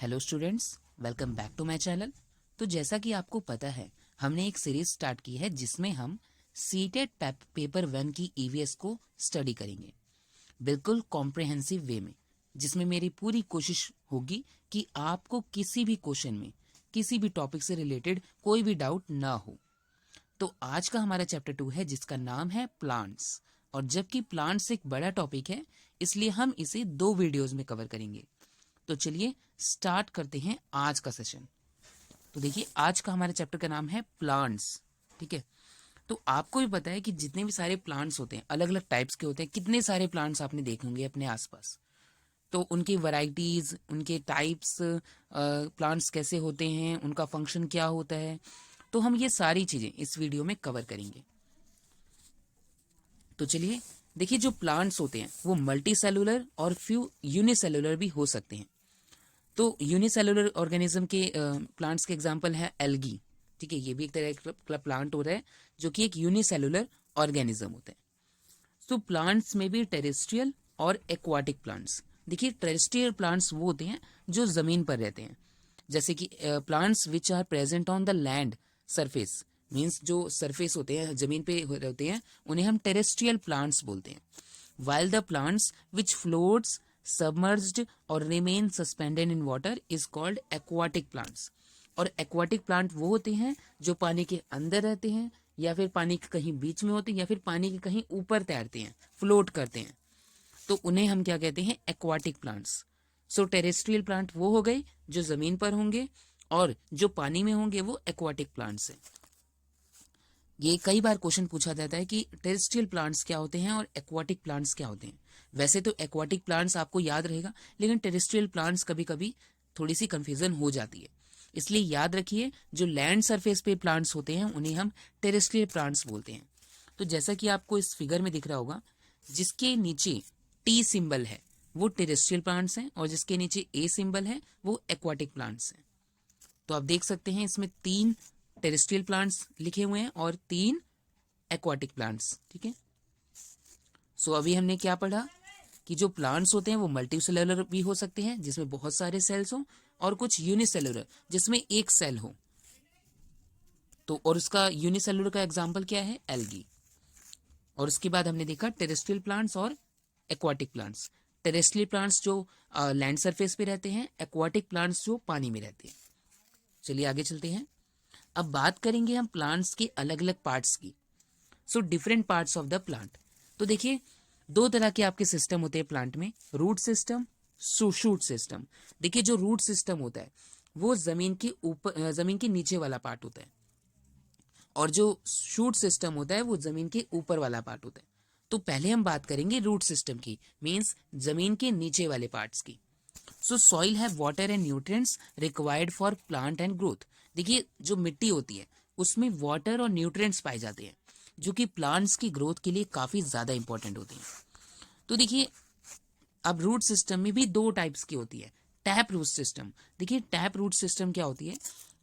Hello students, welcome back to my channel. तो जैसा कि आपको पता है, हमने एक सीरीज स्टार्ट की है जिसमें हम सीटेट पेपर 1 की ईवीएस को स्टडी करेंगे बिल्कुल कॉम्प्रिहेंसिव वे में, जिसमें मेरी पूरी कोशिश होगी कि आपको किसी भी क्वेश्चन में किसी भी टॉपिक से रिलेटेड कोई भी डाउट ना हो। तो आज का हमारा चैप्टर 2 है जिसका नाम है प्लांट्स। और जबकि प्लांट्स एक बड़ा टॉपिक है, इसलिए हम इसे 2 वीडियोस में कवर करेंगे। तो चलिए स्टार्ट करते हैं आज का सेशन। तो देखिए, आज का हमारे चैप्टर का नाम है प्लांट्स। ठीक है, तो आपको भी पता है कि जितने भी सारे प्लांट्स होते हैं अलग अलग टाइप्स के होते हैं। कितने सारे प्लांट्स आपने देखे होंगे अपने आसपास। तो उनकी वैरायटीज, उनके टाइप्स, प्लांट्स कैसे होते हैं, उनका फंक्शन क्या होता है, तो हम ये सारी चीजें इस वीडियो में कवर करेंगे। तो चलिए देखिए, जो प्लांट्स होते हैं वो मल्टी सेलुलर और फ्यू यूनिसेलुलर भी हो सकते हैं। तो यूनिसेलुलर ऑर्गेनिज्म के प्लांट्स के एग्जांपल है एल्गी। ठीक है, ये भी एक तरह का प्लांट होता है जो कि एक यूनिसेलुलर ऑर्गेनिज्म होता है। तो प्लांट्स में भी टेरेस्ट्रियल और एक्वाटिक प्लांट्स। देखिए, टेरेस्ट्रियल प्लांट्स वो होते हैं जो जमीन पर रहते हैं, जैसे कि plants which are present on the land surface. Means जो सरफेस होते हैं, जमीन पे होते हैं, उन्हें हम टेरेस्ट्रियल प्लांट्स बोलते हैं। while the plants which floats submerged or remain suspended in water is called aquatic plants। और aquatic plant वो होते हैं जो पानी के अंदर रहते हैं, या फिर पानी के कहीं बीच में होते हैं, या फिर पानी के कहीं ऊपर तैरते हैं, फ्लोट करते हैं। तो उन्हें हम क्या कहते हैं? aquatic plants। सो टेरेस्ट्रियल प्लांट वो हो गए जो जमीन पर होंगे, और जो पानी में होंगे वो एक्वाटिक प्लांट्स हैं। ये कई बार क्वेश्चन पूछा जाता है कि टेरेस्ट्रियल प्लांट्स क्या होते हैं और एक्वाटिक प्लांट्स क्या होते हैं। वैसे तो एक्वाटिक प्लांट्स आपको याद रहेगा, लेकिन टेरेस्ट्रियल प्लांट्स कभी कभी थोड़ी सी कंफ्यूजन हो जाती है। इसलिए याद रखिए, जो लैंड सरफेस पे प्लांट्स होते हैं उन्हें हम टेरेस्ट्रियल प्लांट्स बोलते हैं। तो जैसा कि आपको इस फिगर में दिख रहा होगा, जिसके नीचे टी सिंबल है वो टेरेस्ट्रियल प्लांट्स हैं, और जिसके नीचे ए सिंबल है वो एक्वाटिक प्लांट्स हैं। तो आप देख सकते हैं इसमें 3 टेरेस्ट्रियल प्लांट्स लिखे हुए हैं और 3 एक्वाटिक प्लांट्स। ठीक है, सो अभी हमने क्या पढ़ा कि जो प्लांट्स होते हैं वो मल्टी सेलुलर भी हो सकते हैं जिसमें बहुत सारे सेल्स हों, और कुछ यूनिसेलुलर जिसमें एक सेल हो। तो और उसका यूनिसेलुलर का एग्जांपल क्या है? एल्गी। और उसके बाद हमने देखा टेरेस्ट्रियल प्लांट्स और एक्वाटिक प्लांट्स। टेरेस्ट्रियल प्लांट्स जो लैंड सरफेस पे रहते हैं, एक्वाटिक प्लांट्स जो पानी में रहते हैं। चलिए आगे चलते हैं। अब बात करेंगे हम प्लांट्स के अलग अलग पार्ट्स की। So different parts of the plant. तो देखिए, 2 तरह के आपके सिस्टम होते हैं प्लांट में, रूट सिस्टम, शूट सिस्टम। देखिए, जो रूट सिस्टम होता है वो जमीन के ऊपर, जमीन के नीचे वाला पार्ट होता है, और जो शूट सिस्टम होता है वो जमीन के ऊपर वाला पार्ट होता है। तो पहले हम बात करेंगे रूट सिस्टम की, मीन्स जमीन के नीचे वाले पार्ट्स की। सो soil have water and nutrients required for plant and growth. देखिए, जो मिट्टी होती है उसमें वाटर और न्यूट्रिएंट्स पाए जाते हैं, जो कि प्लांट्स की ग्रोथ के लिए काफी ज्यादा इंपॉर्टेंट होते हैं। तो देखिए, अब रूट सिस्टम में भी 2 टाइप्स की होती है। Tap root system. देखिए, टैप रूट सिस्टम क्या होती है?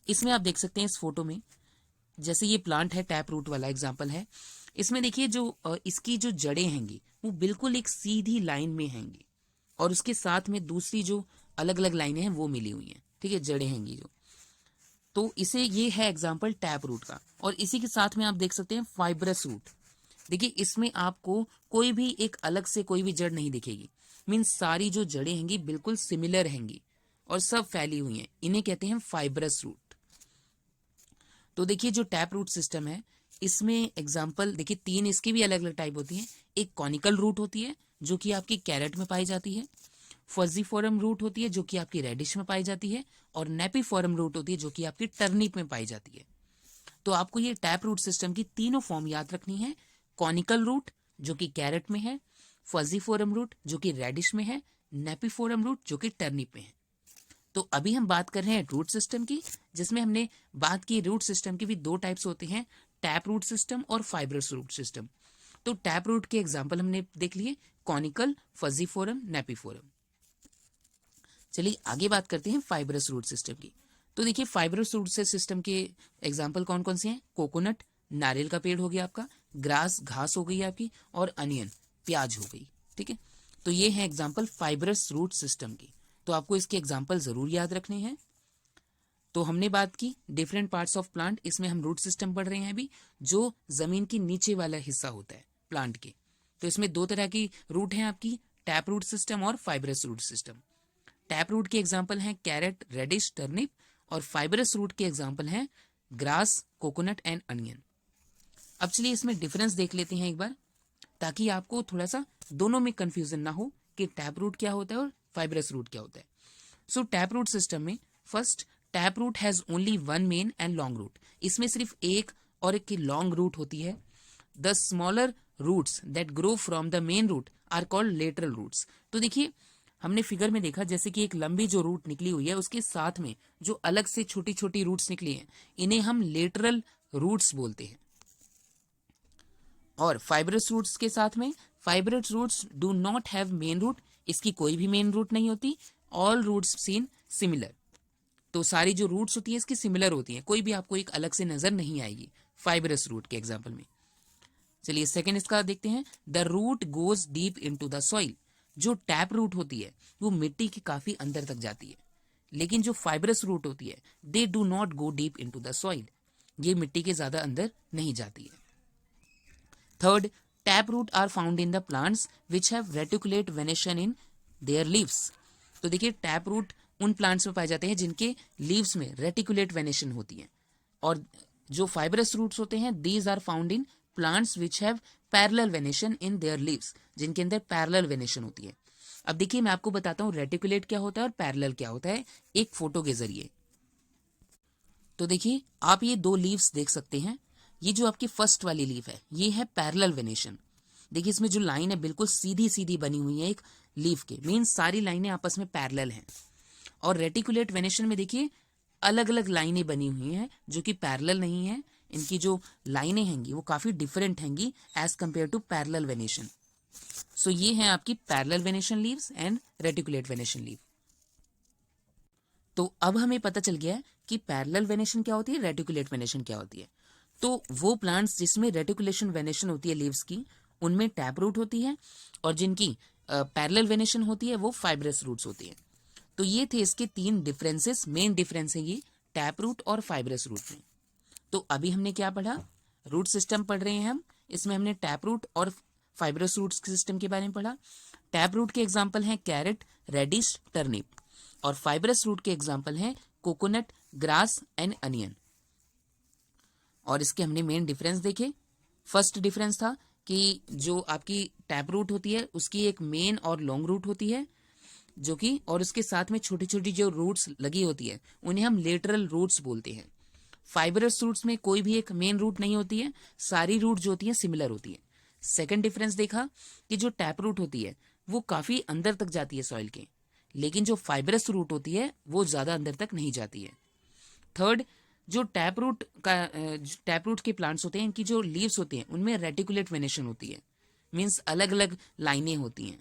इसमें आप देख सकते हैं इस फोटो में, जैसे ये प्लांट है, टैप रूट वाला एग्जाम्पल है। इसमें देखिए, जो इसकी जो जड़ें हैंगी वो बिल्कुल एक सीधी लाइन में हैंगी, और उसके साथ में दूसरी जो अलग अलग लाइनें हैं वो मिली हुई हैं। ठीक है, जड़ें हैंगी जो। तो इसे, ये है एग्जाम्पल टैप रूट का। और इसी के साथ में आप देख सकते हैं फाइब्रस रूट। देखिए, इसमें आपको कोई भी एक अलग से कोई भी जड़ नहीं दिखेगी, मीन्स सारी जो जड़ें हैंगी बिल्कुल सिमिलर हैंगी और सब फैली हुई हैं। इन्हें कहते हैं फाइब्रस रूट। तो देखिए, जो टैप रूट सिस्टम है इसमें एग्जाम्पल देखिए, 3 इसकी भी अलग अलग टाइप होती है। एक कॉनिकल रूट होती है जो कि आपकी कैरेट में पाई जाती है, फजीफोरम रूट होती है जो कि आपकी रेडिश में पाई जाती है, और नेपीफोरम रूट होती है जो कि आपकी टर्निप में पाई जाती है। तो आपको ये टैप रूट सिस्टम की तीनों फॉर्म याद रखनी है। कॉनिकल रूट जो कि कैरेट में है, फजीफोरम रूट जो कि रेडिश में है, नेपीफोरम रूट जो कि टर्निप में है। तो अभी हम बात कर रहे हैं रूट सिस्टम की, जिसमें हमने बात की रूट सिस्टम की भी 2 टाइप्स होते हैं, टैप रूट सिस्टम और फाइब्रस रूट सिस्टम। तो टैप रूट के एग्जाम्पल हमने देख लिए, कॉनिकल, फजीफोरम, नेपीफोरम। चलिए आगे बात करते हैं फाइब्रस रूट सिस्टम की। तो देखिए, फाइब्रस रूट से सिस्टम के एग्जाम्पल कौन कौन से हैं? कोकोनट, नारियल का पेड़ हो गया आपका, ग्रास, घास हो गई आपकी, और अनियन, प्याज हो गई। ठीक है, तो ये है एग्जाम्पल फाइब्रस रूट सिस्टम की। तो आपको इसके एग्जाम्पल जरूर याद रखने हैं। तो हमने बात की डिफरेंट पार्ट्स ऑफ प्लांट, इसमें हम रूट सिस्टम पढ़ रहे हैं अभी, जो जमीन के नीचे वाला हिस्सा होता है प्लांट के। तो इसमें दो तरह की रूट हैं आपकी, टैप रूट सिस्टम और fibrous root system. Tap root के एग्जाम्पल हैं कैरेट, रेडिश, टर्निप, और फाइब्रस रूट के एग्जाम्पल हैं ग्रास, कोकोनट एंड अनियन। अब चलिए इसमें डिफरेंस देख लेते हैं एक बार, ताकि आपको थोड़ा सा दोनों में कंफ्यूजन ना हो कि टैप रूट क्या होता है और फाइब्रस रूट क्या होता है। सो टैप रूट सिस्टम में first, tap root has only one main and long root. इसमें सिर्फ एक और एक की लॉन्ग रूट होती है। The smaller roots that grow from the main root are called lateral roots. तो देखिए हमने फिगर में देखा, जैसे कि एक लंबी जो रूट निकली हुई है उसके साथ में जो अलग से छोटी छोटी रूट्स निकली हैं, इन्हें हम लेटरल रूट्स बोलते हैं। और फाइब्रस रूट्स के साथ में, fibrous roots do not have main root, इसकी कोई भी मेन रूट नहीं होती। ऑल रूट्स सीन सिमिलर, तो सारी जो रूट्स होती है इसकी सिमिलर होती है, कोई भी आपको एक अलग से नजर नहीं आएगी फाइब्रस रूट के एग्जाम्पल में। चलिए सेकंड इसका देखते हैं, the root goes deep into the soil. जो टैप रूट होती है वो मिट्टी के काफी अंदर तक जाती है, लेकिन जो फाइब्रस रूट होती है they do not go deep into the soil, ये मिट्टी के ज्यादा अंदर नहीं जाती है। Third, tap root are found in the plants which have reticulate venation in their leaves. तो देखिए टैप रूट उन प्लांट्स में पाए जाते हैं जिनके लीव्स में रेटिकुलेट वेनेशन होती है, और जो फाइब्रस रूट्स होते हैं these are found in plants which have parallel venation in their leaves, जिनके अंदर पैरेलल वेनेशन होती है। अब देखिए मैं आपको बताता हूँ रेटिकुलेट क्या होता है और पैरेलल क्या होता है एक फोटो के जरिए। तो देखिए आप ये दो लीव्स देख सकते हैं, ये जो आपकी फर्स्ट वाली लीफ है ये है पैरेलल वेनेशन। देखिए इसमें जो लाइन है बिल्कुल सीधी सीधी बनी हुई है एक लीफ के, मीन्स सारी लाइनें आपस में पैरेलल हैं। और रेटिकुलेट वेनेशन में देखिए अलग अलग लाइनें बनी हुई हैं जो कि पैरेलल नहीं है, इनकी जो लाइनें हैंगी वो काफी डिफरेंट हैंगी as compare to parallel venation. So ये है आपकी parallel venation leaves and reticulate venation leaf. तो अब हमें पता चल गया है कि पैरेलल वेनेशन क्या होती है, रेटिकुलेट वेनेशन क्या होती है। तो वो प्लांट्स जिसमें रेटिकुलेशन वेनेशन होती है लीव्स की, उनमें टैप रूट होती है, और जिनकी पैरेलल वेनेशन होती है वो फाइब्रस रूट्स होती है। तो ये थे इसके तीन डिफरेंसेस, मेन डिफरेंस है ये टैप रूट और फाइब्रस रूट में। तो अभी हमने क्या पढ़ा, रूट सिस्टम पढ़ रहे हैं हम, इसमें हमने टैप रूट और फाइब्रस रूट सिस्टम के बारे में पढ़ा। टैप रूट के एग्जाम्पल हैं कैरेट, रेडिश, टर्निप, और फाइब्रस रूट के एग्जाम्पल हैं कोकोनट, ग्रास एंड अनियन। और इसके हमने मेन डिफरेंस देखे। फर्स्ट डिफरेंस था कि जो आपकी टैप रूट होती है उसकी एक मेन और लॉन्ग रूट होती है, जो कि और उसके साथ में छोटी छोटी जो रूट्स लगी होती है उन्हें हम लेटरल रूट्स बोलते हैं। फाइब्रस रूट्स में कोई भी एक मेन रूट नहीं होती है, सारी रूट जो होती है सिमिलर होती है। सेकंड डिफरेंस देखा कि जो टैप रूट होती है वो काफी अंदर तक जाती है सॉइल के, लेकिन जो फाइब्रस रूट होती है वो ज्यादा अंदर तक नहीं जाती है। थर्ड, जो टैप रूट के प्लांट्स होते हैं इनकी जो लीव्स होती हैं उनमें रेटिकुलेट वेनेशन होती है, मीन्स अलग अलग लाइनें होती हैं,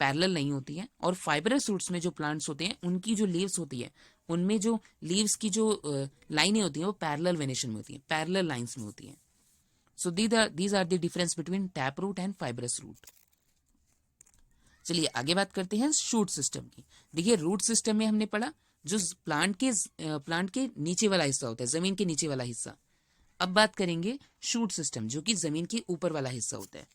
पैरेलल नहीं होती हैं। और फाइब्रस रूट्स में जो प्लांट्स होते हैं उनकी जो लीव्स होती है उनमें जो लीव्स की जो लाइनें होती हैं वो पैरेलल वेनेशन में होती हैं, पैरेलल लाइंस में होती हैं। So these are the difference between tap root and fibrous root. चलिए आगे बात करते हैं शूट सिस्टम की। देखिए रूट सिस्टम में हमने पढ़ा जो प्लांट के नीचे वाला हिस्सा होता है, जमीन के नीचे वाला हिस्सा। अब बात करेंगे शूट सिस्टम जो कि जमीन के ऊपर वाला हिस्सा होता है।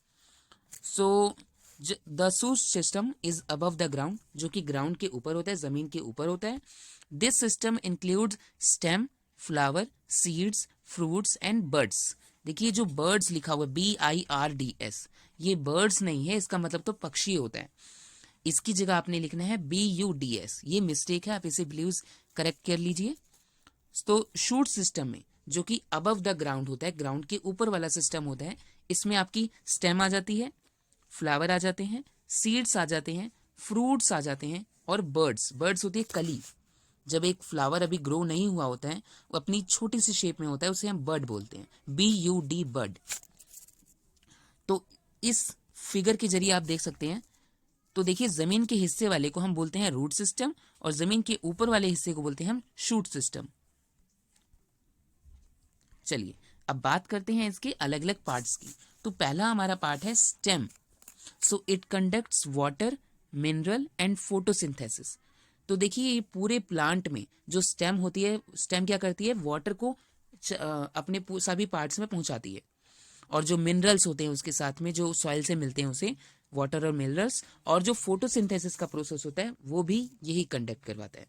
So the shoot system is above the ground, जो कि ग्राउंड के ऊपर होता है, जमीन के ऊपर होता है। This system includes stem, flower, seeds, fruits and birds. देखिए जो बर्ड्स लिखा हुआ है BIRDS, ये बर्ड्स नहीं है, इसका मतलब तो पक्षी होता है, इसकी जगह आपने लिखना है BUDS, ये मिस्टेक है, आप इसे प्लीज करेक्ट कर लीजिए। तो शूट सिस्टम में जो कि अबव द ग्राउंड होता है, ग्राउंड के ऊपर वाला सिस्टम होता है, इसमें आपकी स्टेम आ जाती है, फ्लावर आ जाते हैं, सीड्स आ जाते हैं, फ्रूट्स आ जाते हैं, और बर्ड्स होती है कली। जब एक फ्लावर अभी ग्रो नहीं हुआ होता है, वो अपनी छोटी सी शेप में होता है, उसे हम बर्ड बोलते हैं, BUD बर्ड। तो इस फिगर के जरिए आप देख सकते हैं। तो देखिए जमीन के हिस्से वाले को हम बोलते हैं रूट सिस्टम, और जमीन के ऊपर वाले हिस्से को बोलते हैं हम शूट सिस्टम। चलिए अब बात करते हैं इसके अलग अलग पार्ट्स की। तो पहला हमारा पार्ट है stem. So it conducts water, mineral and photosynthesis. तो देखिए ये पूरे प्लांट में जो स्टेम होती है, स्टेम क्या करती है, वाटर को अपने सभी पार्ट्स में पहुंचाती है, और जो मिनरल्स होते हैं उसके साथ में जो सॉइल से मिलते हैं उसे वाटर और मिनरल्स, और जो फोटोसिंथेसिस का प्रोसेस होता है वो भी यही कंडक्ट करवाता है।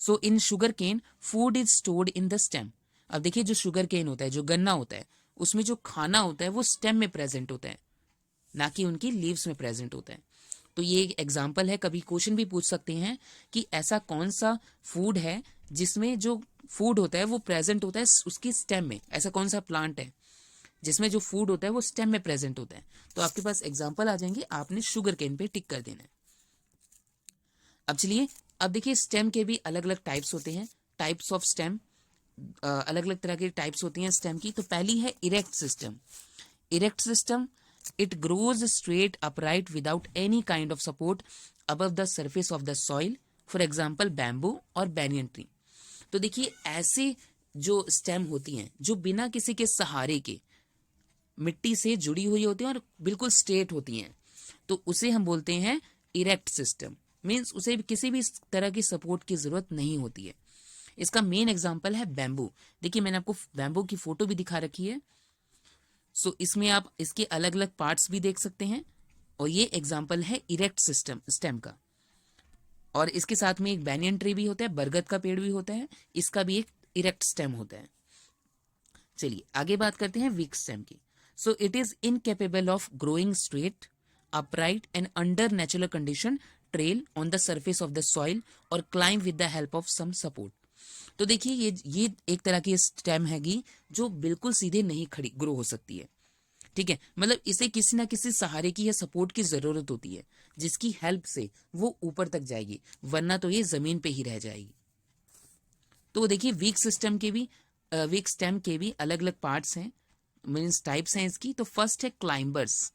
So in sugarcane food is stored in the stem. अब देखिए जो शुगर केन होता है, जो गन्ना होता है, उसमें जो खाना होता है वो स्टेम में प्रेजेंट होता है, ना कि उनकी लीव्स में प्रेजेंट होता है। तो ये एक एग्जाम्पल है। कभी क्वेश्चन भी पूछ सकते हैं कि ऐसा कौन सा फूड है जिसमें जो फूड होता है वो प्रेजेंट होता है उसकी स्टेम में, ऐसा कौन सा प्लांट है जिसमें जो फूड होता है वो स्टेम में प्रेजेंट होता है। तो आपके पास एग्जाम्पल आ जाएंगे, आपने शुगर केन पे टिक कर देना है। अब चलिए, अब देखिए स्टेम के भी अलग अलग टाइप्स होते हैं, टाइप्स ऑफ स्टेम, अलग अलग तरह की टाइप्स होती हैं स्टेम की। तो पहली है erect system. Erect system, it grows straight upright without any kind of support above the surface of the soil, for example bamboo और बैनियन ट्री। तो देखिए ऐसे जो स्टेम होती हैं जो बिना किसी के सहारे के मिट्टी से जुड़ी हुई होती हैं और बिल्कुल स्ट्रेट होती हैं, तो उसे हम बोलते हैं इरेक्ट सिस्टम। मीन्स उसे किसी भी तरह की सपोर्ट की जरूरत नहीं होती है। इसका मेन एग्जांपल है बैम्बू। देखिए मैंने आपको बैम्बू की फोटो भी दिखा रखी है। सो इसमें आप इसके अलग अलग पार्ट्स भी देख सकते हैं, और ये एग्जांपल है इरेक्ट सिस्टम स्टेम का। और इसके साथ में एक बैनियन ट्री भी होता है, बरगद का पेड़ भी होता है, इसका भी एक इरेक्ट स्टेम होता है। चलिए आगे बात करते हैं वीक स्टेम की। So it is incapable of growing straight upright and under natural condition trail on the surface of the soil or climb with the help of some support. तो देखिए ये एक तरह की स्टेम हैगी जो बिल्कुल सीधे नहीं खड़ी ग्रो हो सकती है, ठीक है। मतलब इसे किसी ना किसी सहारे की या सपोर्ट की जरूरत होती है जिसकी हेल्प से वो ऊपर तक जाएगी, वरना तो ये जमीन पे ही रह जाएगी। तो देखिए वीक स्टेम के भी अलग अलग पार्ट्स हैं, मीन्स टाइप्स हैं इसकी। तो फर्स्ट है क्लाइंबर्स।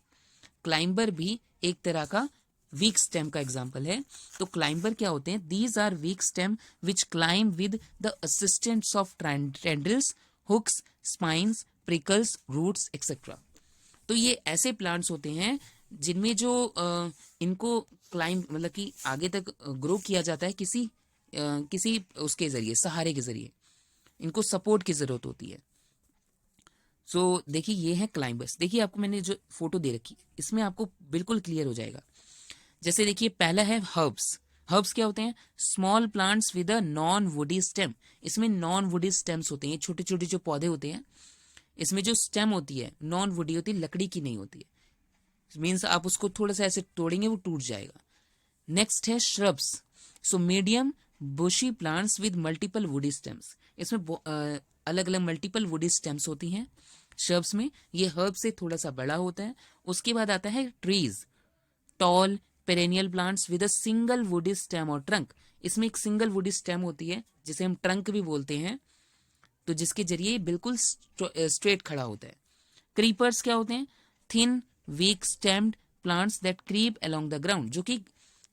क्लाइंबर भी एक तरह का वीक स्टेम का एग्जाम्पल है। तो क्लाइंबर क्या होते हैं? These are weak stem which climb with the assistance of tendrils, hooks, spines, prickles, roots et cetera. तो ये ऐसे प्लांट्स होते हैं जिनमें जो इनको क्लाइंब मतलब कि आगे तक ग्रो किया जाता है किसी उसके जरिए, सहारे के जरिए, इनको सपोर्ट की जरूरत होती है। सो देखिए ये है क्लाइंबर्स। देखिए आपको मैंने जो फोटो दे रखी है इसमें आपको बिल्कुल क्लियर हो जाएगा। जैसे देखिए पहला है हर्ब्स। हर्ब्स क्या होते हैं? Small plants with a non woody stem. इसमें नॉन वुडी स्टेम्स होते हैं, छोटे छोटे जो पौधे होते हैं, इसमें जो स्टेम होती है नॉन वुडी होती है, लकड़ी की नहीं होती है। मीन्स आप उसको थोड़ा सा ऐसे तोड़ेंगे वो टूट जाएगा। नेक्स्ट है shrubs. So medium bushy plants with multiple woody stems. इसमें अलग अलग मल्टीपल वुडी स्टेम्स होती हैं श्रब्स में। ये हर्ब से थोड़ा सा बड़ा होता है। उसके बाद आता है trees, tall perennial plants with a single woody stem और ट्रंक। इसमें एक सिंगल वुडी स्टेम होती है जिसे हम ट्रंक भी बोलते हैं, तो जिसके जरिए बिल्कुल स्ट्रेट खड़ा होता है। क्रीपर्स क्या होते हैं? Thin weak stemmed plants that creep along the ground, जो कि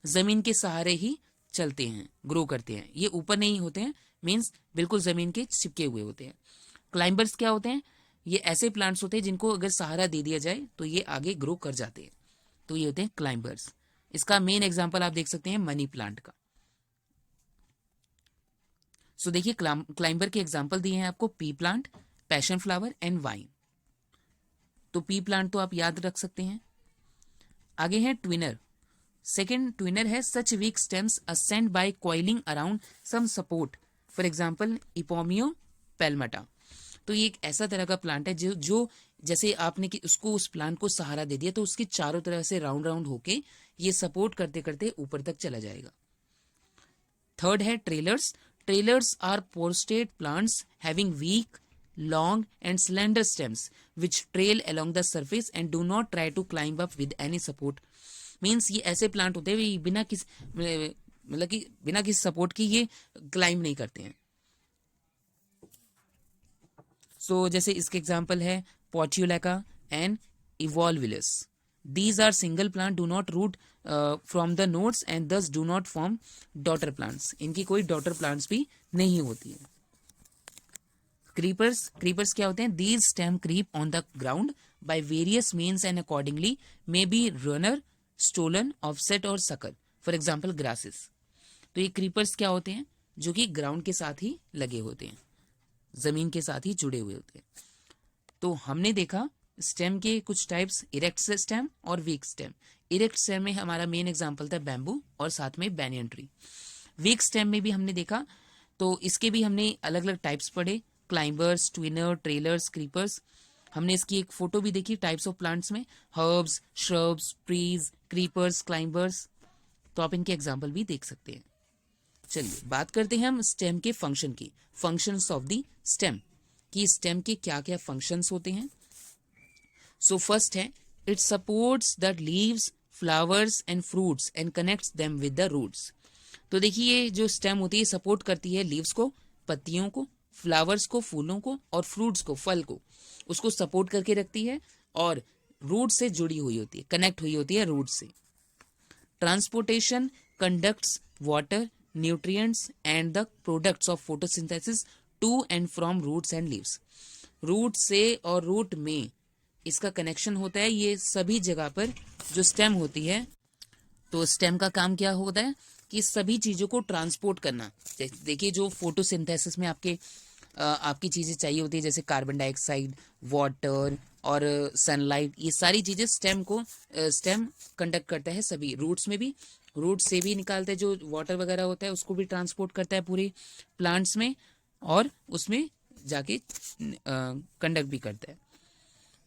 जमीन के सहारे ही चलते हैं, ग्रो करते हैं। ये ऊपर नहीं होते हैं, मीन्स बिल्कुल जमीन के चिपके हुए होते हैं। क्लाइंबर्स क्या होते हैं? ये ऐसे प्लांट्स होते हैं जिनको अगर सहारा दे दिया जाए तो ये आगे ग्रो कर जाते हैं, तो ये होते हैं क्लाइंबर्स। इसका मेन एग्जांपल आप देख सकते हैं मनी प्लांट का। सो देखिए क्लाइंबर के एग्जांपल दिए हैं आपको, P plant, passion flower and wine. तो पी प्लांट तो आप याद रख सकते हैं। आगे है ट्विनर। सेकेंड ट्विनर है such weak stems ascend by coiling around some support, for example Ipomoea palmata. तो ये एक ऐसा तरह का प्लांट है जो जैसे आपने कि उसको उस प्लांट को सहारा दे दिया तो उसके चारों तरह से राउंड राउंड होके ये सपोर्ट करते करते ऊपर तक चला जाएगा। थर्ड है trailers. Trailers are posted plants having weak, long and slender stems which trail along the surface and do not try to climb up with any support. Means ये ऐसे प्लांट होते हैं बिना किसी सपोर्ट की ये क्लाइंब नहीं करते हैं। सो जैसे इसके एग्जांपल है पोर्ट्युलेका and इवोल्विलस। These are single plant, do not root from the nodes and thus do not form daughter plants. इनकी कोई daughter plants भी नहीं होती है। क्रीपर्स क्या होते हैं? These stem creep on the ground by various means and accordingly may be runner, stolen, offset और sucker. For example grasses. तो ये क्रीपर्स क्या होते हैं, जो कि ग्राउंड के साथ ही लगे होते हैं, जमीन के साथ ही जुड़े हुए होते हैं। तो हमने देखा स्टेम के कुछ टाइप्स, इरेक्ट स्टेम और वीक स्टेम। इरेक्ट स्टेम में हमारा मेन एग्जांपल था बैम्बू और साथ में बैनियन ट्री। वीक स्टेम में भी हमने देखा, तो इसके भी हमने अलग अलग टाइप्स पढ़े, क्लाइंबर्स, ट्विनर, ट्रेलर्स, क्रीपर्स। हमने इसकी एक फोटो भी देखी टाइप्स ऑफ प्लांट्स में, herbs, shrubs, trees, creepers, climbers. तो आप इनके एग्जाम्पल भी देख सकते हैं। चलिए बात करते हैं हम स्टेम के फंक्शन की, फंक्शंस ऑफ द स्टेम, कि स्टेम के क्या क्या फंक्शंस होते हैं। सो फर्स्ट है, it supports the leaves, flowers and fruits and connects them with the roots. तो देखिए जो स्टेम होती है सपोर्ट करती है लीव्स को, पत्तियों को, फ्लावर्स को, फूलों को, और फ्रूट्स को, फल को, उसको सपोर्ट करके रखती है, और रूट से जुड़ी हुई होती है, कनेक्ट हुई होती है रूट से। Transportation conducts water, nutrients and the products of photosynthesis to and from roots and leaves. Root से और रूट में इसका कनेक्शन होता है, ये सभी जगह पर जो स्टेम होती है। तो स्टेम का काम क्या होता है कि सभी चीजों को ट्रांसपोर्ट करना। देखिए जो फोटोसिंथेसिस में आपकी चीजें चाहिए होती है, जैसे कार्बन डाइऑक्साइड, वाटर और सनलाइट, ये सारी चीजें स्टेम कंडक्ट करता है सभी। रूट्स में भी, रूट से भी निकालते हैं जो वाटर वगैरह होता है, उसको भी ट्रांसपोर्ट करता है पूरे प्लांट्स में, और उसमें जाके कंडक्ट भी करता है।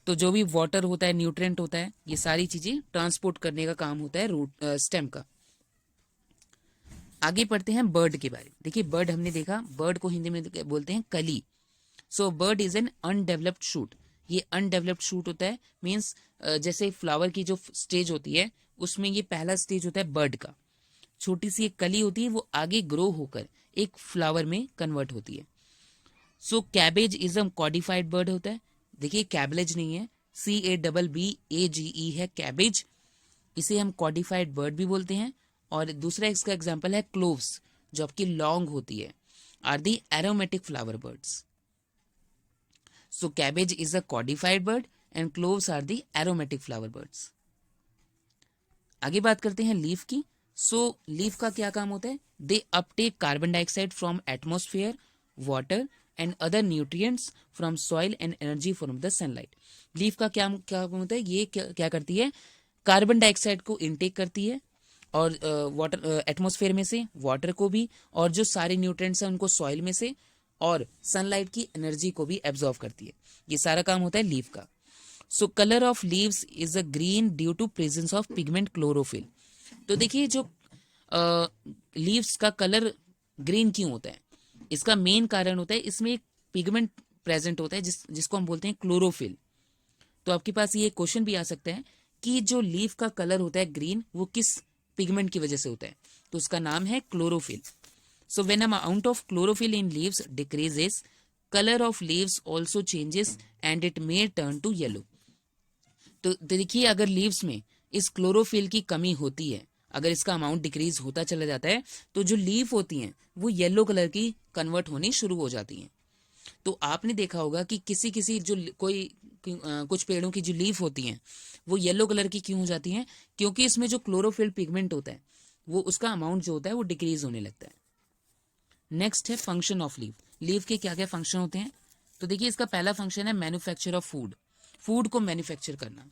तो जो भी वाटर होता है, न्यूट्रिएंट होता है, ये सारी चीजें ट्रांसपोर्ट करने का काम होता है स्टेम का। आगे पढ़ते हैं बर्ड के बारे में। देखिए बर्ड हमने देखा, बर्ड को हिंदी में बोलते हैं कली। So bud is an undeveloped shoot. ये अनडेवलप्ड शूट होता है, मीन्स जैसे फ्लावर की जो स्टेज होती है उसमें ये पहला स्टेज होता है बर्ड का। छोटी सी एक कली होती है, वो आगे ग्रो होकर एक फ्लावर में कन्वर्ट होती है। सो cabbage is a modified bird होता है। देखिए कैबलेज नहीं है, CABBAGE है कैबेज, इसे हम कॉडिफाइड बर्ड भी बोलते हैं। और दूसरा इसका एग्जांपल है क्लोव्स, जो आपकी लौंग होती है, are the aromatic flower buds. So cabbage is a modified bud and cloves are the aromatic flower buds. आगे बात करते हैं लीफ की। सो लीफ का क्या काम होता है, they uptake carbon dioxide from atmosphere, water and other nutrients from soil and energy from the sunlight. Leaf का क्या काम होता है, ये क्या करती है, कार्बन डाइऑक्साइड को इनटेक करती है, और वाटर एटमॉस्फेयर में से, वाटर को भी, और जो सारे न्यूट्रिएंट्स हैं उनको सॉइल में से, और सनलाइट की एनर्जी को भी एब्जॉर्व करती है। ये सारा काम होता है लीफ का। So colour of leaves is a green due to presence of pigment chlorophyll. तो देखिए जो लीव्स का कलर ग्रीन क्यों होता है, इसका मेन कारण होता है इसमें एक पिगमेंट प्रेजेंट होता है जिसको हम बोलते हैं क्लोरोफिल। तो आपके पास ये क्वेश्चन भी आ सकता है कि जो लीफ का कलर होता है ग्रीन, वो किस पिगमेंट की वजह से होता है, तो उसका नाम है chlorophyll. So when amount of chlorophyll in leaves decreases, colour of leaves also changes and it may turn to yellow. तो देखिए अगर लीव्स में इस क्लोरोफिल की कमी होती है, अगर इसका अमाउंट डिक्रीज होता चला जाता है, तो जो लीफ होती हैं वो येलो कलर की कन्वर्ट होनी शुरू हो जाती हैं। तो आपने देखा होगा कि किसी किसी जो कुछ पेड़ों की जो लीफ होती हैं वो येलो कलर की क्यों हो जाती हैं, क्योंकि इसमें जो क्लोरोफिल पिगमेंट होता है वो उसका अमाउंट जो होता है वो डिक्रीज होने लगता है। नेक्स्ट है फंक्शन ऑफ लीफ। लीफ के क्या क्या फंक्शन होते हैं, तो देखिए इसका पहला फंक्शन है मैन्युफैक्चर ऑफ फूड, फूड को मैन्युफैक्चर करना।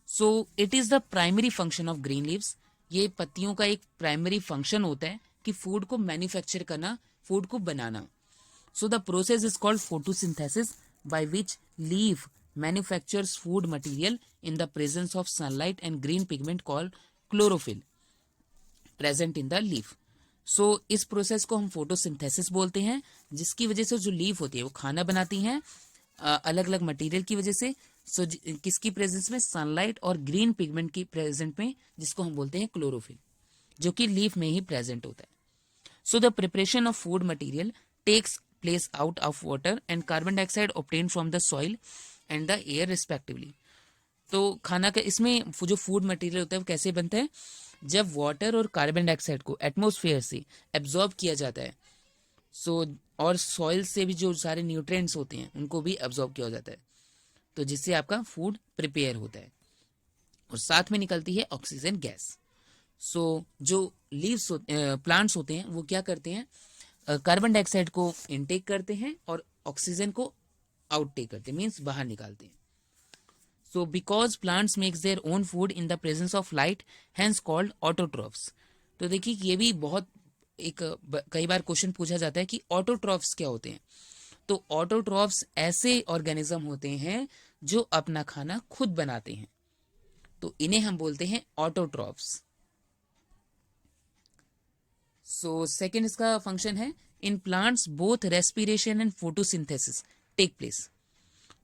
सो it is the primary function of green leaves. ये पत्तियों का एक प्राइमरी फंक्शन होता है कि फूड को मैन्युफैक्चर करना, फूड को बनाना। So the process is called photosynthesis by which leaf manufactures food material in the presence of sunlight and green pigment called chlorophyll present in the leaf. So इस process को हम photosynthesis बोलते हैं, जिसकी वजह से जो लीफ होती है वो खाना बनाती हैं अलग अलग मटेरियल की वजह से। सो किसकी प्रेजेंस में, सनलाइट और ग्रीन पिगमेंट की प्रेजेंट में, जिसको हम बोलते हैं क्लोरोफिल, जो कि लीफ में ही प्रेजेंट होता है। So the preparation of food material takes place out of water and carbon dioxide obtain from the soil and the air respectively. तो खाना का इसमें जो फूड मटेरियल होता है वो कैसे बनता है, जब वाटर और कार्बन डाइऑक्साइड को एटमॉस्फेयर से एब्जॉर्ब किया जाता है, सो और सॉइल से भी जो सारे न्यूट्रिएंट्स होते हैं उनको भी एब्जॉर्ब किया जाता है, तो जिससे आपका फूड प्रिपेयर होता है, और साथ में निकलती है ऑक्सीजन गैस। सो जो लीव्स प्लांट्स होते हैं वो क्या करते हैं, कार्बन डाइऑक्साइड को इनटेक करते हैं और ऑक्सीजन को आउटटेक करते हैं, मीन्स बाहर निकालते हैं. So because plants makes their own food in the presence of light, hence called autotrophs. तो देखिए ये भी बहुत कई बार क्वेश्चन पूछा जाता है कि ऑटोट्रॉफ्स क्या होते हैं. तो ऑटोट्रॉफ्स ऐसे ऑर्गेनिज्म होते हैं जो अपना खाना खुद बनाते हैं, तो इन्हें हम बोलते हैं ऑटोट्रॉफ्स. सो सेकेंड इसका फंक्शन है, in plants both respiration and photosynthesis take place.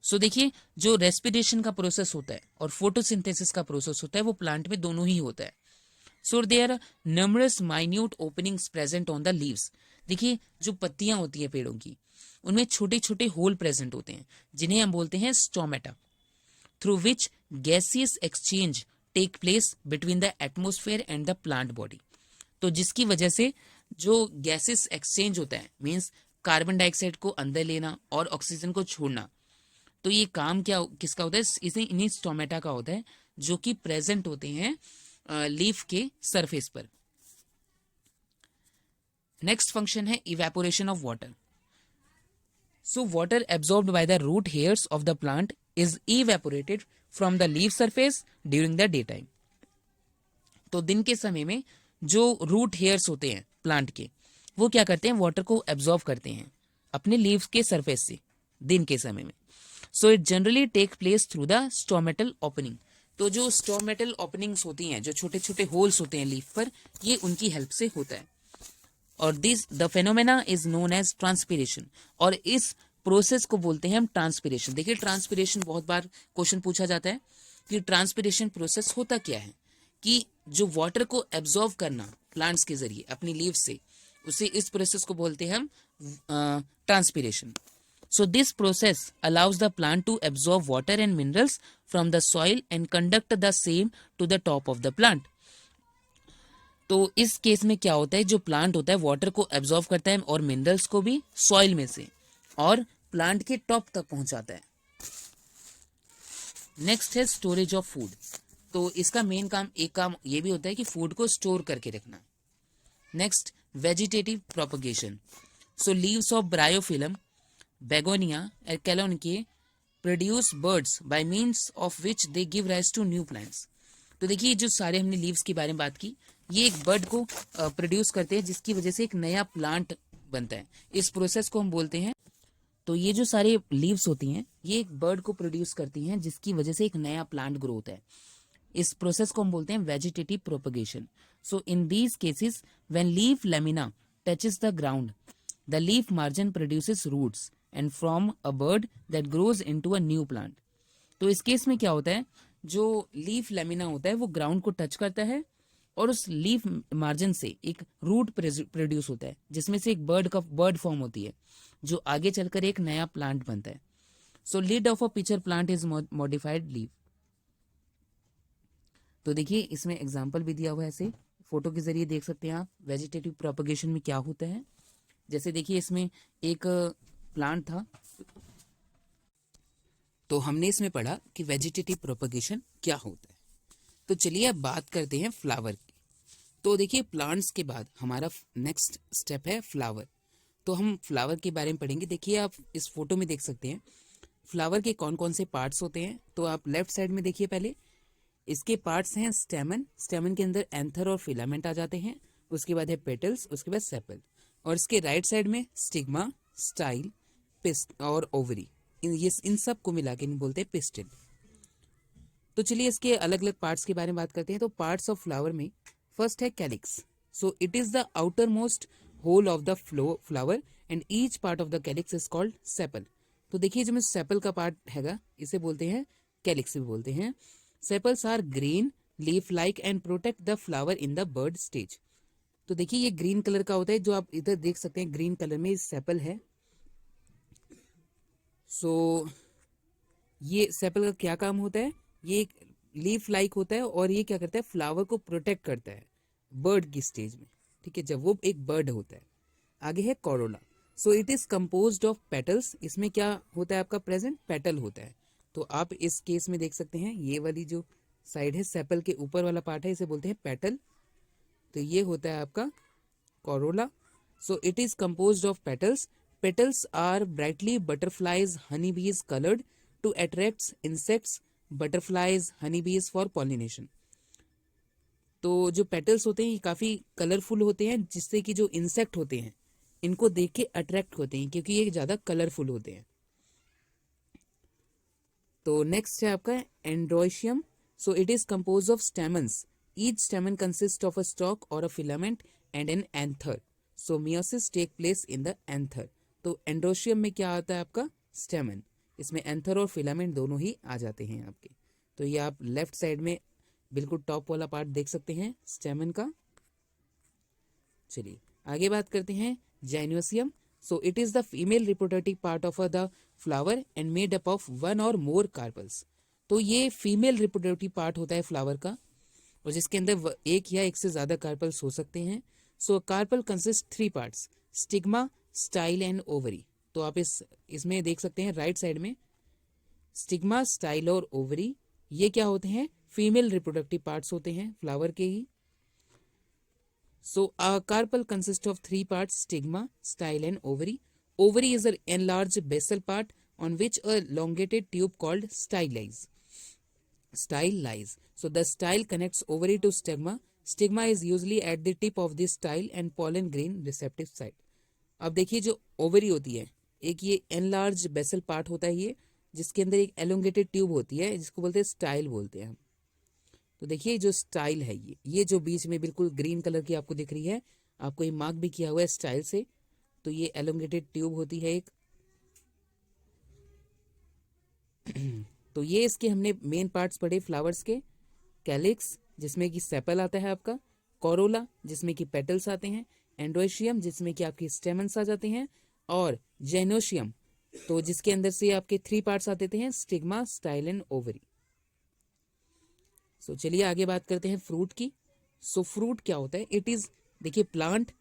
So देखिए जो रेस्पिरेशन का प्रोसेस होता है और फोटोसिंथेसिस का प्रोसेस होता है वो प्लांट में दोनों ही होता है. So there are numbers minute openings present on the leaves. देखिए जो पत्तियां होती है पेड़ों की उनमें छोटे छोटे होल प्रेजेंट होते हैं जिन्हें हम बोलते हैं stomata, through which gaseous exchange take place between the atmosphere and the plant body. तो जिसकी वजह से जो गैसेस एक्सचेंज होता है, मीन्स कार्बन डाइऑक्साइड को अंदर लेना और ऑक्सीजन को छोड़ना, तो ये काम क्या किसका होता है, इसे इन्हीं स्टोमेटा का होता है जो कि प्रेजेंट होते हैं लीफ के सरफेस पर. नेक्स्ट फंक्शन है evaporation of water. So water absorbed by the root hairs of the plant is evaporated from the leaf surface during the day time. तो दिन के समय में जो रूट हेयर्स होते हैं प्लांट के वो क्या करते हैं, वाटर को एब्जॉर्ब करते हैं अपने लीव्स के सरफेस से दिन के समय में. So it generally take place through the stomatal opening. तो जो स्टोमेटल ओपनिंग्स होती हैं, जो छोटे छोटे होल्स होते हैं लीफ पर, ये उनकी हेल्प से होता है. और this the phenomena is known as transpiration. और इस प्रोसेस को बोलते हैं हम ट्रांसपिरेशन. देखिए ट्रांसपिरेशन बहुत बार क्वेश्चन पूछा जाता है कि ट्रांसपिरेशन प्रोसेस होता क्या है, कि जो वाटर को एब्जॉर्व करना प्लांट्स के जरिए अपनी लीव से, उसे इस प्रोसेस को बोलते हैं हम transpiration. So this process allows the plant to absorb water and minerals from the soil and conduct the same to the top of the plant. तो इस केस में क्या होता है, जो प्लांट होता है वाटर को एब्जॉर्ब करता है और मिनरल्स को भी सॉइल में से, और प्लांट के टॉप तक पहुंचाता है. नेक्स्ट है स्टोरेज ऑफ फूड. तो इसका मेन काम, एक काम ये भी होता है कि फूड को स्टोर करके रखना. Next vegetative propagation. So leaves of Bryophyllum, Begonia and Kalanchoe produce buds by means of which they give rise to new plants. तो देखिए जो सारे हमने लीव्स के बारे में बात की, ये एक बर्ड को प्रोड्यूस करते हैं जिसकी वजह से एक नया प्लांट बनता है. इस प्रोसेस को हम बोलते हैं, तो ये जो सारे लीव्स होती हैं ये एक बर्ड को प्रोड्यूस करती हैं जिसकी वजह से एक नया प्लांट ग्रो होता है. इस प्रोसेस को हम बोलते हैं vegetative propagation. So in these cases when leaf lamina touches the ground, the leaf margin produces roots and from a bird that grows into a new plant. तो इस केस में क्या होता है, जो लीफ लेमिना होता है वो ग्राउंड को टच करता है और उस लीफ मार्जिन से एक रूट प्रोड्यूस होता है जिसमें से एक बर्ड फॉर्म होती है जो आगे चलकर एक नया प्लांट बनता है. सो lead of a pitcher plant is modified leaf. तो देखिए इसमें एग्जाम्पल भी दिया हुआ है, ऐसे फोटो के जरिए देख सकते हैं आप वेजिटेटिव प्रोपगेशन में क्या होता है. जैसे देखिए इसमें एक प्लांट था, तो हमने इसमें पढ़ा कि वेजिटेटिव प्रोपगेशन क्या होता है. तो चलिए अब बात करते हैं फ्लावर की. तो देखिए प्लांट्स के बाद हमारा नेक्स्ट स्टेप है फ्लावर. तो हम फ्लावर के बारे में पढ़ेंगे. देखिए आप इस फोटो में देख सकते हैं फ्लावर के कौन कौन से पार्ट्स होते हैं. तो आप लेफ्ट साइड में देखिए, पहले इसके पार्ट्स हैं स्टेमन. स्टेमन के अंदर एंथर और फिलामेंट आ जाते हैं. उसके बाद है पेटल्स, उसके बाद सेपल. और इसके राइट साइड में स्टिग्मा, स्टाइल, पिस्ट और ओवरी. इन सब को मिला के बोलते हैं पिस्टिल. तो चलिए इसके अलग अलग पार्ट्स के बारे में बात करते हैं. तो पार्ट्स ऑफ फ्लावर में फर्स्ट है calyx. So it is the outermost whorl of the flower and each part of the calyx is called sepal. तो देखिए जो सेपल का पार्ट हैगा इसे बोलते हैं कैलिक्स भी बोलते हैं. Sepals are green, leaf like and protect the flower in the bird stage. तो देखिए ये ग्रीन कलर का होता है, जो आप इधर देख सकते हैं ग्रीन कलर में सेपल है. सो ये सेपल का क्या काम होता है, ये एक लीफ लाइक होता है और ये क्या करता है, फ्लावर को प्रोटेक्ट करता है बर्ड की स्टेज में. ठीक है, जब वो एक बर्ड होता है. आगे है Corolla. So it is composed of petals. इसमें क्या होता है आपका प्रेजेंट, पेटल होता है. तो आप इस केस में देख सकते हैं ये वाली जो साइड है सेपल के ऊपर वाला पार्ट है, इसे बोलते हैं पेटल. तो ये होता है आपका corolla. So it is composed of petals. Petals are brightly butterflies honey bees coloured to attract insects, butterflies honey bees for pollination. तो जो पेटल्स होते हैं ये काफ़ी कलरफुल होते हैं, जिससे कि जो इंसेक्ट होते हैं इनको देख के अट्रैक्ट होते हैं, क्योंकि ये ज़्यादा कलरफुल होते हैं। तो नेक्स्ट है आपका androecium. So it is compose of stamens. Each stamen consist of a stalk or a filament and an anther. So meiosis take place in the anther. तो एंड्रोशियम में क्या आता है आपका स्टेमन, इसमें एंथर और फिलामेंट दोनों ही आ जाते हैं आपके। तो ये आप लेफ्ट साइड में बिल्कुल टॉप वाला पार्ट देख सकते हैं स्टेमन का। चलिए आगे बात करते हैं gynoecium. So it is the female reproductive part of the flower and made up of one or more carpals. तो ये फीमेल रिप्रोडक्टिव पार्ट होता है फ्लावर का, और जिसके अंदर एक या एक से ज्यादा कार्पल्स हो सकते हैं। So carpel consist three parts, stigma, style and ovary. तो आप इसमें देख सकते हैं राइट साइड में स्टिग्मा, स्टाइल और ओवरी, ये क्या होते हैं फीमेल रिप्रोडक्टिव पार्ट्स होते हैं फ्लावर के ही। So a carpel consists of three parts: stigma, style and ovary. Ovary is an enlarged basal part on which a elongated tube called style lies. Style lies. So the style connects ovary to stigma. Stigma is usually at the tip of the style and pollen grain receptive side. अब देखिए जो ovary होती है, एक ये enlarge basal part होता है ये, जिसके अंदर एक एलोंगेटेड ट्यूब होती है जिसको बोलते हैं स्टाइल बोलते हैं हम। तो देखिए जो स्टाइल है ये जो बीच में बिल्कुल ग्रीन कलर की आपको दिख रही है, आपको ये मार्क भी किया हुआ है स्टाइल से। तो ये एलोंगेटेड ट्यूब होती है एक। तो ये इसके हमने मेन पार्ट्स पढ़े फ्लावर्स के। कैलिक्स जिसमें कि सेपल आता है आपका, कोरोला जिसमें कि पेटल्स आते हैं, एंड्रोशियम जिसमें कि आपके स्टेमन्स आ जाते हैं, और जेनोशियम तो जिसके अंदर से आपके थ्री पार्ट्स आते हैं, स्टिग्मा, स्टाइल एंड ओवरी। सो चलिए आगे बात करते हैं फ्रूट की। सो फ्रूट क्या होता है? इट इज देखिए प्लांट,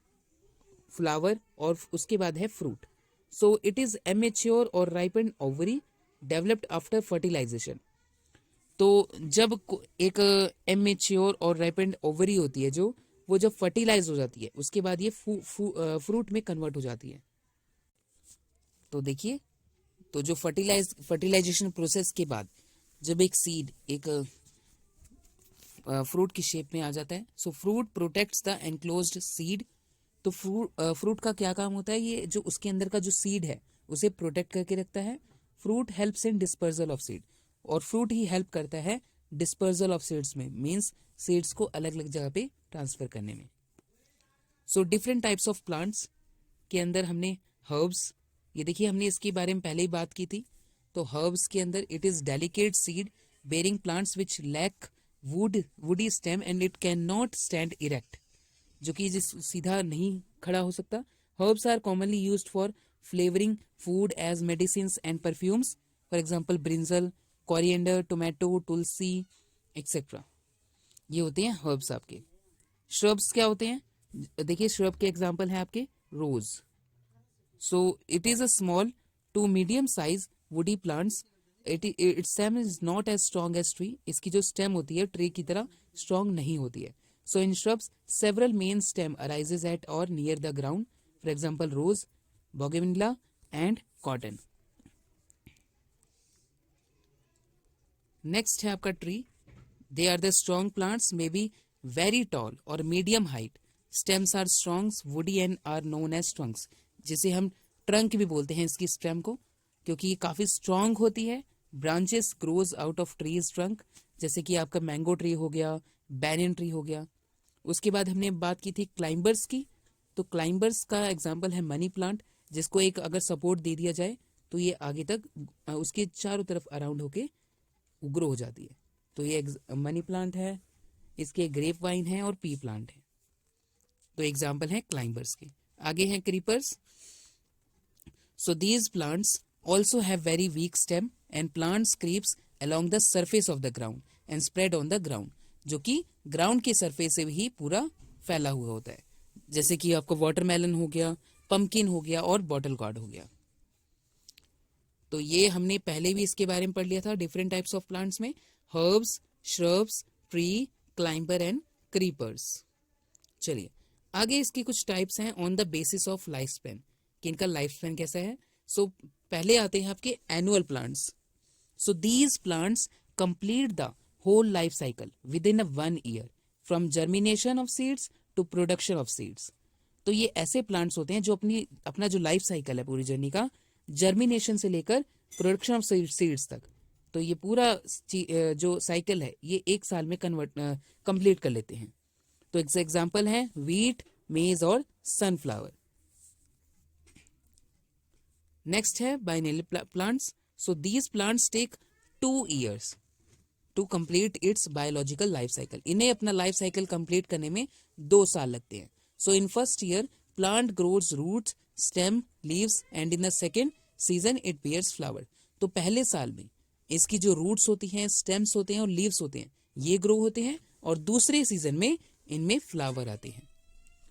फ्लावर और उसके बाद है fruit. So it is a mature or ripened ovary developed after fertilisation. तो जब एक एमेच्योर और राइपेंड ओवरी होती है जो, वो जब फर्टिलाइज हो जाती है उसके बाद ये फ्रूट में कन्वर्ट हो जाती है। तो देखिए तो जो फर्टिलाइजेशन प्रोसेस के बाद जब एक सीड एक फ्रूट की शेप में आ जाता है, सो fruit protects the enclosed seed. तो फ्रूट का क्या काम होता है? ये जो उसके अंदर का जो सीड है उसे प्रोटेक्ट करके रखता है। Fruit helps in dispersal of seed, और फ्रूट ही हेल्प करता है डिस्पर्जल ऑफ सीड्स में, मींस सीड्स को अलग अलग जगह पे ट्रांसफर करने में। So different types of plants के अंदर हमने हर्ब्स, ये देखिए हमने इसके बारे में पहले ही बात की थी। तो हर्ब्स के अंदर it is delicate seed bearing plants which lack woody stem and it can not stand erect, जो कि सीधा नहीं खड़ा हो सकता। Herbs are commonly used for flavouring food as medicines and perfumes, for example brinjal, coriander, tomato, tulsi etcetera, ये होते हैं हर्ब्स आपके। श्रब्स क्या होते हैं? देखिए श्रब के एग्जांपल हैं आपके rose. So it is a small to medium size woody plants. Its stem is not as strong as tree. इसकी जो स्टेम होती है ट्री की तरह स्ट्रॉन्ग नहीं होती है। So in shrubs several main stem arises at or near the ground, for example rose, bougainvillea and cotton. Next है आपका tree. They are the strong plants, may be very tall or medium height. Stems are strong, woody and are known as trunks, जिसे हम trunk भी बोलते हैं इसकी stem को, क्योंकि ये काफी स्ट्रॉन्ग होती है। Branches grows out of trees trunk, जैसे कि आपका मैंगो ट्री हो गया, बैनियन ट्री हो गया। उसके बाद हमने बात की थी क्लाइंबर्स की। तो क्लाइंबर्स का एग्जाम्पल है मनी प्लांट, जिसको एक अगर सपोर्ट दे दिया जाए तो ये आगे तक उसके चारों तरफ अराउंड होके ग्रो हो जाती है। तो ये मनी प्लांट है, इसके ग्रेप वाइन है और पी प्लांट है। तो एग्जाम्पल है क्लाइंबर्स के। आगे हैं creepers. So these plants also have very weak stem and plants creeps along the surface of the ground and spread on the ground, जो कि ग्राउंड के सरफेस से ही पूरा फैला हुआ होता है, जैसे कि आपको वाटरमेलन हो गया, पंपकिन हो गया और बॉटल गार्ड हो गया। तो ये हमने पहले भी इसके बारे में पढ़ लिया था डिफरेंट टाइप्स ऑफ प्लांट्स में, herbs, shrubs, tree, climber and creepers. चलिए आगे इसकी कुछ टाइप्स हैं on the basis of life span, कि इनका लाइफ स्पैन कैसा है। सो पहले आते हैं आपके annual plants. So these plants complete the whole life cycle within 1 year from germination of seeds to production of seeds. तो ये ऐसे प्लांट्स होते हैं जो अपना जो लाइफ साइकिल है पूरी जर्नी का, जर्मिनेशन से लेकर प्रोडक्शन ऑफ सीड्स तक, तो ये पूरा जो साइकिल है ये 1 साल में कंप्लीट कर लेते हैं। तो एग्जाम्पल है वीट, मेज और सनफ्लावर। नेक्स्ट है biennial plants. So these plants take 2 years to complete its biological life cycle. इन्हें अपना लाइफ साइकिल कंप्लीट करने में 2 साल लगते हैं। So in first year plant grows roots, stem, leaves and in the second season it bears flower. तो पहले साल में इसकी जो रूट्स होती हैं, स्टेम्स होते हैं और लीव्स होते हैं, ये ग्रो होते हैं और दूसरे सीजन में इनमें फ्लावर आते हैं।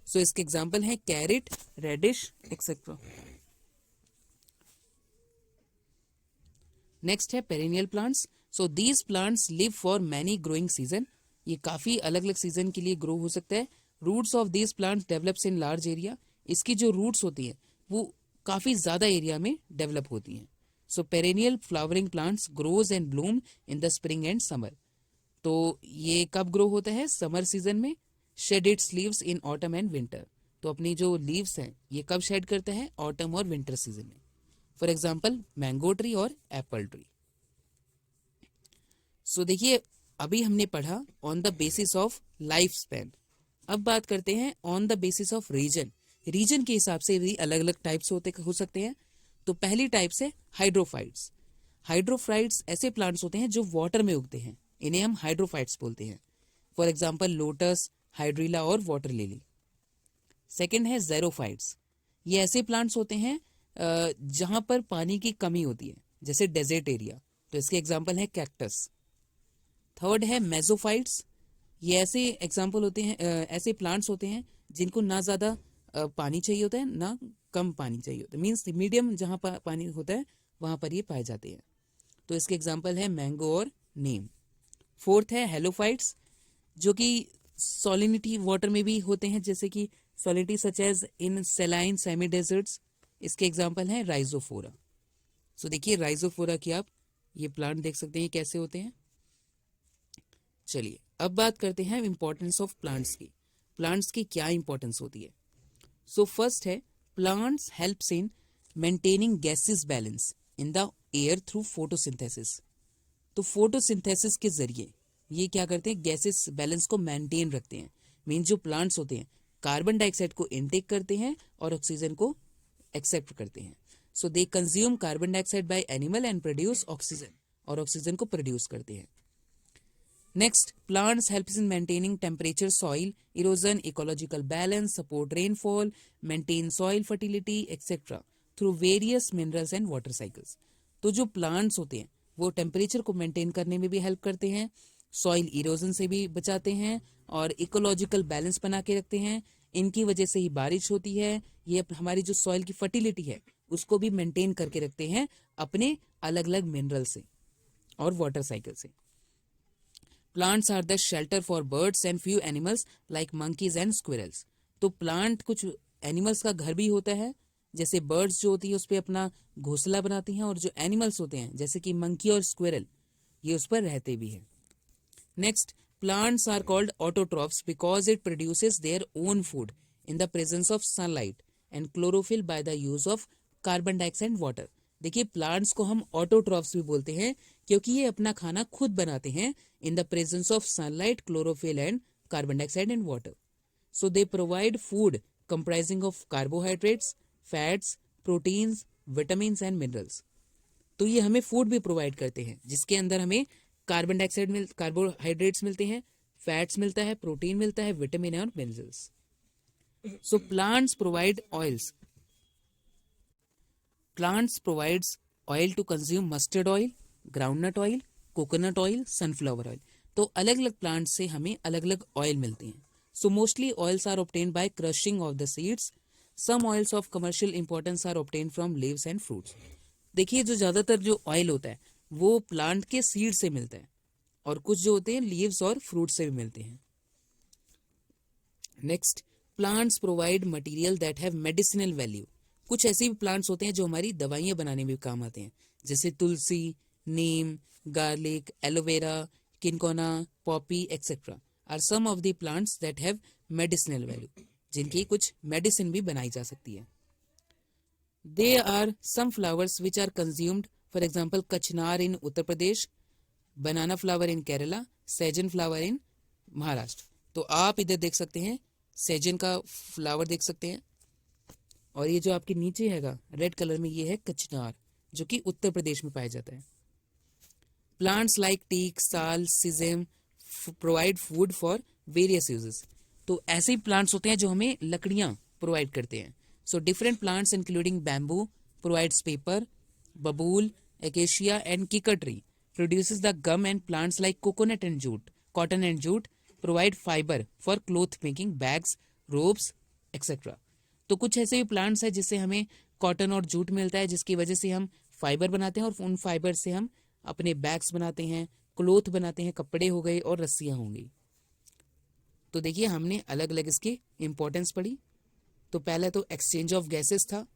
सो इसके एग्जाम्पल हैं कैरेट, रेडिश एक्सेट्रा। नेक्स्ट है perennial plants. So these plants live for many growing season. ये काफी अलग अलग सीजन के लिए ग्रो हो सकता है। Roots of these plants develops in large area. इसकी जो रूट्स होती हैं वो काफी ज्यादा एरिया में डेवलप होती हैं। So perennial flowering plants grows and bloom in the spring and summer. तो ये कब ग्रो होता है? समर सीजन में। Shed its leaves in autumn and winter. तो अपनी जो लीव्स हैं ये कब शेड करता है? ऑटम और विंटर सीजन में। फॉर एग्जाम्पल मैंगो ट्री और एप्पल ट्री। सो देखिए अभी हमने पढ़ा on the basis of life span. अब बात करते हैं on the basis of region. Region के हिसाब से भी अलग अलग टाइप्स हो सकते हैं। तो पहली टाइप्स है हाइड्रोफाइट्स। हाइड्रोफाइट्स ऐसे प्लांट्स होते हैं जो वाटर में उगते हैं, इन्हें हम हाइड्रोफाइट्स बोलते हैं। फॉर एग्जाम्पल लोटस, हाइड्रिला और वाटर लिली। सेकेंड है ज़ेरोफाइट्स। ये ऐसे प्लांट्स होते हैं जहां पर पानी की कमी होती है, जैसे डेजर्ट एरिया, तो इसके एग्जाम्पल है कैक्टस। थर्ड है मेसोफाइट्स। ये ऐसे एग्जाम्पल होते हैं, ऐसे प्लांट्स होते हैं जिनको ना ज़्यादा पानी चाहिए होता है ना कम पानी चाहिए होता है, मीन्स मीडियम जहाँ पर पानी होता है वहाँ पर ये पाए जाते हैं। तो इसके एग्जाम्पल है मैंगो और नीम। फोर्थ है हेलोफाइट्स, जो कि सॉलिनिटी वाटर में भी होते हैं, जैसे कि salinity such as in saline semi deserts. इसके एग्जाम्पल हैं राइजोफोरा। सो देखिए राइजोफोरा की आप ये प्लांट देख सकते हैं कैसे होते हैं। चलिए अब बात करते हैं इंपॉर्टेंस ऑफ प्लांट्स की। प्लांट्स की क्या इंपॉर्टेंस होती है? सो फर्स्ट है plants helps in maintaining gases balance in the air through photosynthesis. तो फोटोसिंथेसिस के जरिए ये क्या करते हैं? गैसेस बैलेंस को मेंटेन रखते हैं। मीन जो प्लांट्स होते हैं कार्बन डाइऑक्साइड को इनटेक करते हैं और ऑक्सीजन को एक्सेप्ट करते हैं। So they consume carbon dioxide by animal and produce oxygen, और ऑक्सीजन को प्रोड्यूस करते हैं। Next, plants helps in maintaining temperature, soil erosion, ecological balance, support rainfall, maintain soil fertility et cetera through various minerals and water cycles. तो जो plants होते हैं वो temperature को मेंटेन करने में भी हेल्प करते हैं, सॉइल इरोजन से भी बचाते हैं और इकोलॉजिकल बैलेंस बना के रखते हैं। इनकी वजह से ही बारिश होती है। ये हमारी जो सॉइल की फर्टिलिटी है उसको भी मेंटेन करके रखते हैं अपने अलग अलग मिनरल से और वाटर साइकिल से। Plants are the shelter for birds and few animals like monkeys and squirrels. तो प्लांट कुछ एनिमल्स का घर भी होता है, जैसे बर्ड्स जो होती है उस पर अपना घोंसला बनाती हैं, और जो एनिमल्स होते हैं जैसे कि मंकी और स्क्विरल ये उस पर रहते भी हैं। Next, plants are called autotrophs because it produces their own food in the presence of sunlight and chlorophyll by the use of carbon dioxide and water। देखिए प्लांट्स को हम ऑटोट्रॉफ्स भी बोलते हैं क्योंकि ये अपना खाना खुद बनाते हैं इन the presence of sunlight, chlorophyll and carbon dioxide and water. So they provide food comprising of carbohydrates, fats, proteins, vitamins and minerals. तो ये हमें फूड भी प्रोवाइड करते हैं जिसके अंदर हमें कार्बन डाइऑक्साइड कार्बोहाइड्रेट्स मिलते हैं, फैट्स मिलता है, प्रोटीन मिलता है, विटामिन और minerals. So plants provide oils. Plants provides oil to consume mustard oil, groundnut oil, coconut oil, sunflower oil. तो अलग अलग प्लांट्स से हमें अलग अलग ऑयल मिलते हैं। So mostly oils are obtained by crushing of the seeds. Some oils of commercial importance are obtained from leaves and fruits. देखिए जो ज्यादातर जो ऑयल होता है वो प्लांट के सीड से मिलता है, और कुछ जो होते हैं लीव्स और फ्रूट से भी मिलते हैं। Next, plants provide material that have medicinal value. कुछ ऐसे भी प्लांट्स होते हैं जो हमारी दवाइयाँ बनाने में भी काम आते हैं, जैसे tulsi, neem, garlic, aloe vera, cinchona, poppy et cetera are some of the plants that have medicinal value, जिनकी कुछ मेडिसिन भी बनाई जा सकती है। They are some flowers which are consumed, for example kachnar in Uttar Pradesh, banana flower in Kerala, sahjan flower in Maharashtra. तो आप इधर देख सकते हैं सैजन का फ्लावर देख सकते हैं, और ये जो आपके नीचे हैगा रेड कलर में, ये है कचनार, जो कि उत्तर प्रदेश में पाया जाता है। Plants like teak, sal, sesame provide food for various uses. तो ऐसे ही प्लांट्स होते हैं जो हमें लकड़ियां प्रोवाइड करते हैं। So different plants including bamboo provides paper, babool, acacia and kikar tree produces the gum, and plants like coconut and jute, cotton and jute provide fiber for cloth making, bags, ropes, etc. तो कुछ ऐसे भी plants हैं जिससे हमें cotton और jute मिलता है, जिसकी वजह से हम फाइबर बनाते हैं, और उन फाइबर से हम अपने बैग्स बनाते हैं, क्लोथ बनाते हैं, कपड़े हो गए और रस्सियाँ होंगी। तो देखिए हमने अलग अलग इसकी इंपॉर्टेंस पढ़ी। तो पहला तो एक्सचेंज ऑफ गैसेस था,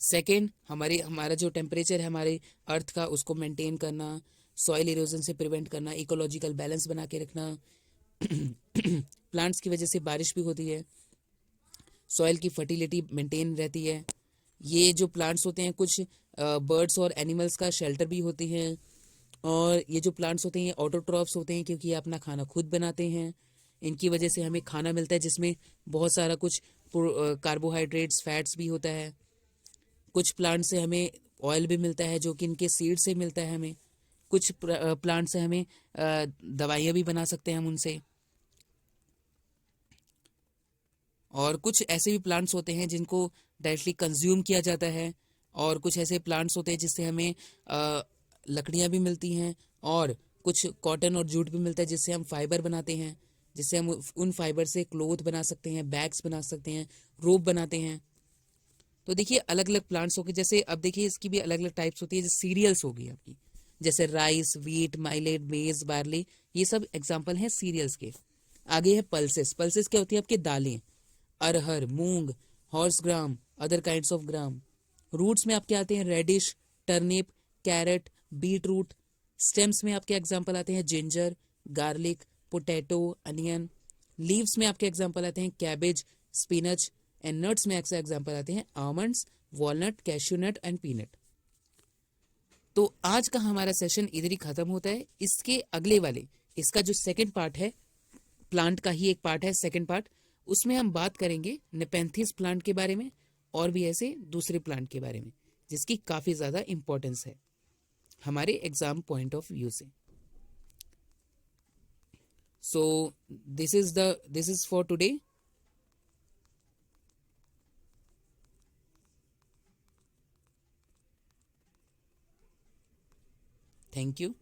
सेकेंड हमारा जो टेम्परेचर है हमारे अर्थ का, उसको मेंटेन करना, सॉइल इरोजन से प्रिवेंट करना, इकोलॉजिकल बैलेंस बना के रखना। प्लांट्स की वजह से बारिश भी होती है, सॉइल की फर्टिलिटी मेंटेन रहती है। ये जो प्लांट्स होते हैं कुछ बर्ड्स और एनिमल्स का शेल्टर भी होती हैं, और ये जो प्लांट्स होते हैं ये ऑटोट्रॉफ्स होते हैं, क्योंकि ये अपना खाना खुद बनाते हैं। इनकी वजह से हमें खाना मिलता है जिसमें बहुत सारा कुछ कार्बोहाइड्रेट्स, फैट्स भी होता है। कुछ प्लांट से हमें ऑयल भी मिलता है जो कि इनके सीड से मिलता है हमें। कुछ प्लांट से हमें दवाइयाँ भी बना सकते हैं हम उनसे। और कुछ ऐसे भी प्लांट्स होते हैं जिनको डायरेक्टली कंज्यूम किया जाता है, और कुछ ऐसे प्लांट्स होते हैं जिससे हमें लकड़ियाँ भी मिलती हैं, और कुछ कॉटन और जूट भी मिलता है जिससे हम फाइबर बनाते हैं, जिससे हम उन फाइबर से क्लोथ बना सकते हैं, बैग्स बना सकते हैं, रोप बनाते हैं। तो देखिए अलग अलग प्लांट्स हो गए, जैसे अब देखिए इसकी भी अलग अलग टाइप्स होती है, जैसे सीरियल्स होगी आपकी, जैसे राइस, व्हीट, माइलेट, मेज, बार्ली, ये सब एग्जाम्पल हैं सीरियल्स के। आगे है पल्सेस। पल्सेस क्या होती है आपके दालें, अरहर, मूंग, horse gram, other kinds of gram. Roots में आपके आते हैं radish, turnip, carrot, beetroot. Stems में आपके एग्जाम्पल आते हैं ginger, garlic, potato, onion. Leaves में आपके एग्जाम्पल आते हैं कैबेज, स्पिनच। एंड नट्स में ऐसे एग्जाम्पल आते हैं almonds, walnut, cashew nut and peanut. तो आज का हमारा सेशन इधर ही खत्म होता है। इसके अगले वाले, इसका जो सेकंड पार्ट है, प्लांट का ही एक पार्ट है सेकंड पार्ट, उसमें हम बात करेंगे नेपेंथिस प्लांट के बारे में, और भी ऐसे दूसरे प्लांट के बारे में, जिसकी काफ़ी ज़्यादा इंपॉर्टेंस है हमारे एग्जाम पॉइंट ऑफ व्यू से। So this is for today. Thank you.